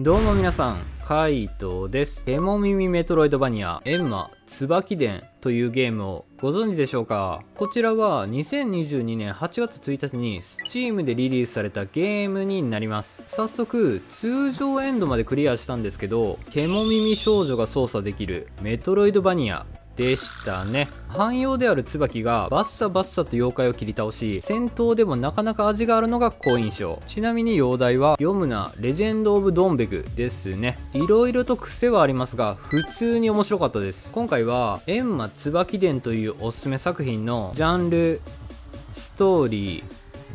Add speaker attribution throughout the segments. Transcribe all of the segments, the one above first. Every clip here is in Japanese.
Speaker 1: どうも皆さん、カイトです。ケモ耳メトロイドバニア、エンマ椿伝というゲームをご存知でしょうか。こちらは2022年8月1日に Steam でリリースされたゲームになります。早速、通常エンドまでクリアしたんですけど、ケモ耳少女が操作できるメトロイドバニアでしたね。汎用である椿がバッサバッサと妖怪を切り倒し、戦闘でもなかなか味があるのが好印象。ちなみに容体はヨムナレジェンド・オブ・ドンベグですね。いろいろと癖はありますが普通に面白かったです。今回はエンマ椿伝というおすすめ作品のジャンル、ストーリ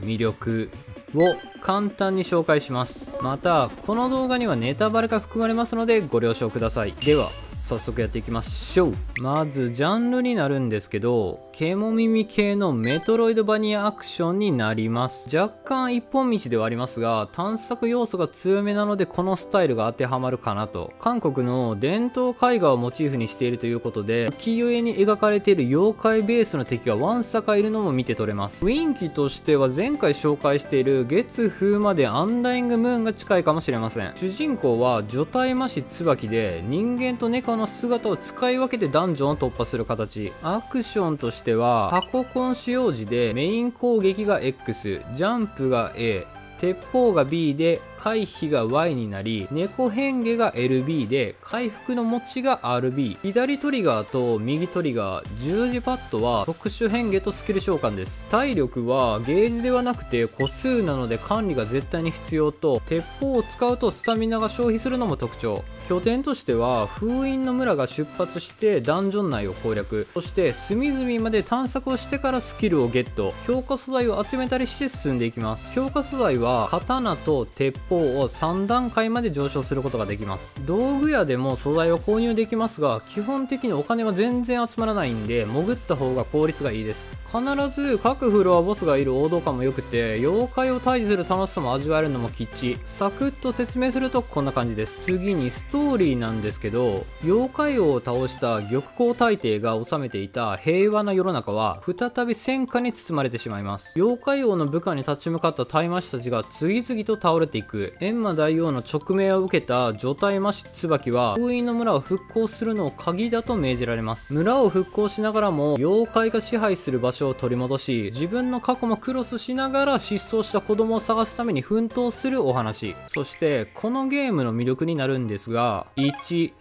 Speaker 1: ー、魅力を簡単に紹介します。またこの動画にはネタバレが含まれますのでご了承ください。では早速やっていきましょう。まずジャンルになるんですけど、ケモ耳系のメトロイドバニアアクションになります。若干一本道ではありますが探索要素が強めなのでこのスタイルが当てはまるかなと。韓国の伝統絵画をモチーフにしているということで、浮世絵に描かれている妖怪ベースの敵がわんさかいるのも見て取れます。雰囲気としては前回紹介している月風までアンダイングムーンが近いかもしれません。主人公は除体魔師椿で、人間と猫の姿を使い分けてダンジョンを突破する形。アクションとしてはタココン使用時でメイン攻撃が X、 ジャンプが A、 鉄砲が B で回避が Y になり、猫変化が LB で回復の持ちが RB。 左トリガーと右トリガー、十字パッドは特殊変化とスキル召喚です。体力はゲージではなくて個数なので管理が絶対に必要と、鉄砲を使うとスタミナが消費するのも特徴。拠点としては封印の村が出発してダンジョン内を攻略、そして隅々まで探索をしてからスキルをゲット、強化素材を集めたりして進んでいきます。強化素材は刀と鉄砲を3段階まで上昇することができます。道具屋でも素材を購入できますが、基本的にお金は全然集まらないんで潜った方が効率がいいです。必ず各フロアボスがいる王道感も良くて、妖怪を退治する楽しさも味わえるのも吉。サクッと説明するとこんな感じです。次にストーリーなんですけど、妖怪王を倒した玉光大帝が治めていた平和な世の中は再び戦火に包まれてしまいます。妖怪王の部下に立ち向かった大魔師たちが次々と倒れていく。エンマ大王の直命を受けた除体魔師椿は封印の村を復興するのを鍵だと命じられます。村を復興しながらも妖怪が支配する場所を取り戻し、自分の過去もクロスしながら失踪した子供を探すために奮闘するお話。そしてこのゲームの魅力になるんですが、1、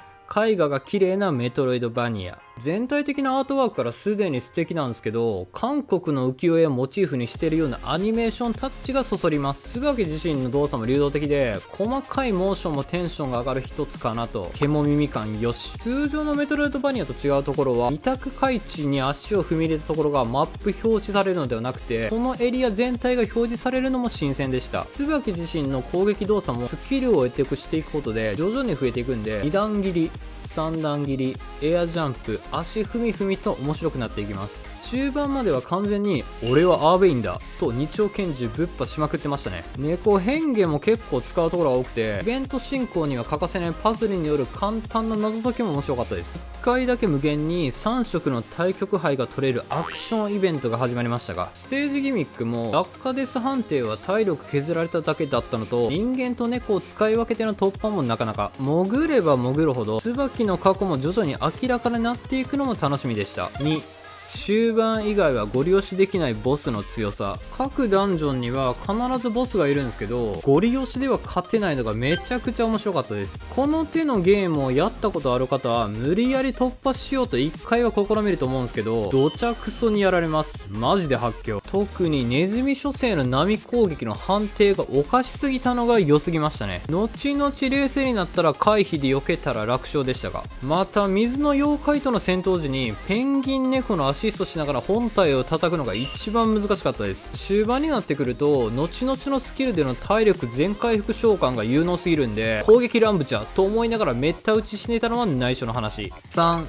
Speaker 1: 絵画が綺麗なメトロイドバニア。全体的なアートワークからすでに素敵なんですけど、韓国の浮世絵をモチーフにしているようなアニメーションタッチがそそります。椿自身の動作も流動的で、細かいモーションもテンションが上がる一つかなと。ケモ耳感よし。通常のメトロイドバニアと違うところは、委託開地に足を踏み入れたところがマップ表示されるのではなくて、そのエリア全体が表示されるのも新鮮でした。椿自身の攻撃動作もスキルを得てしていくことで徐々に増えていくんで、2段切り、3段切り、エアジャンプ、足踏み踏みと面白くなっていきます。中盤までは完全に俺はアーベインだと二丁拳銃ぶっ破しまくってましたね。猫変化も結構使うところが多くて、イベント進行には欠かせないパズルによる簡単な謎解きも面白かったです。1回だけ無限に3色の対局杯が取れるアクションイベントが始まりましたが、ステージギミックも落下デス判定は体力削られただけだったのと、人間と猫を使い分けての突破もなかなか。潜れば潜るほど椿の過去も徐々に明らかになっていくのも楽しみでした。2、終盤以外はゴリ押しできないボスの強さ。各ダンジョンには必ずボスがいるんですけど、ゴリ押しでは勝てないのがめちゃくちゃ面白かったです。この手のゲームをやったことある方は無理やり突破しようと1回は試みると思うんですけど、どちゃくそにやられます。マジで発狂。特にネズミ処世の波攻撃の判定がおかしすぎたのが良すぎましたね。後々冷静になったら回避で避けたら楽勝でしたが、また水の妖怪との戦闘時にペンギン猫の足アシストしながら本体を叩くのが一番難しかったです。終盤になってくると後々のスキルでの体力全回復召喚が有能すぎるんで、攻撃乱舞じゃと思いながらめった打ちしていたのは内緒の話。3、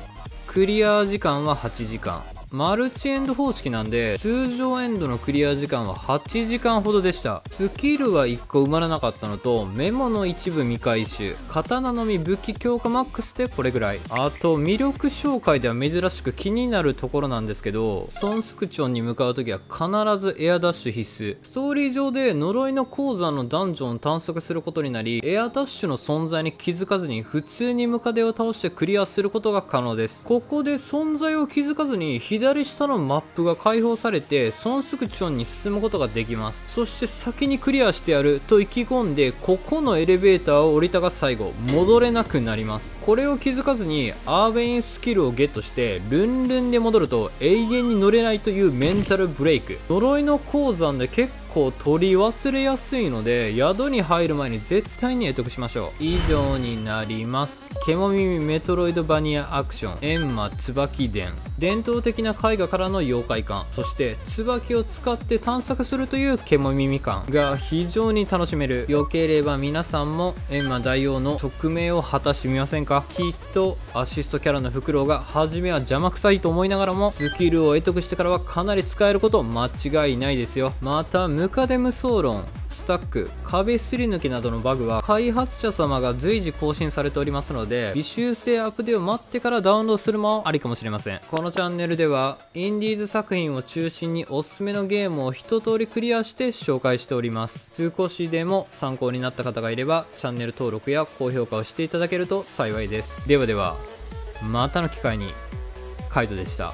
Speaker 1: クリア時間は8時間。マルチエンド方式なんで、通常エンドのクリア時間は8時間ほどでした。スキルは1個埋まらなかったのと、メモの一部未回収、刀のみ武器強化マックスでこれぐらい。あと魅力紹介では珍しく気になるところなんですけど、ソンスクチョンに向かう時は必ずエアダッシュ必須。ストーリー上で呪いの鉱山のダンジョンを探索することになり、エアダッシュの存在に気づかずに普通にムカデを倒してクリアすることが可能です。ここで存在を気づかずに左下のマップが開放されて、ソンスクチョンに進むことができます。そして先にクリアしてやると意気込んで、ここのエレベーターを降りたが最後戻れなくなります。これを気づかずにアーベインスキルをゲットしてルンルンで戻ると永遠に乗れないというメンタルブレイク。呪いの鉱山で結構取り忘れやすいので、宿に入る前に絶対に得得しましょう。以上になります。獣耳メトロイドバニアアクション閻魔椿伝、伝統的な絵画からの妖怪感、そして椿を使って探索するという獣耳感が非常に楽しめる。よければ皆さんも閻魔大王の直命を果たしてみませんか。きっとアシストキャラのフクロウが初めは邪魔くさいと思いながらも、スキルを得得してからはかなり使えること間違いないですよ。またムカデ無双論、スタック、壁すり抜けなどのバグは開発者様が随時更新されておりますので、微修正アップデートを待ってからダウンロードするもありかもしれません。このチャンネルではインディーズ作品を中心におすすめのゲームを一通りクリアして紹介しております。少しでも参考になった方がいればチャンネル登録や高評価をしていただけると幸いです。ではではまたの機会に。カイトでした。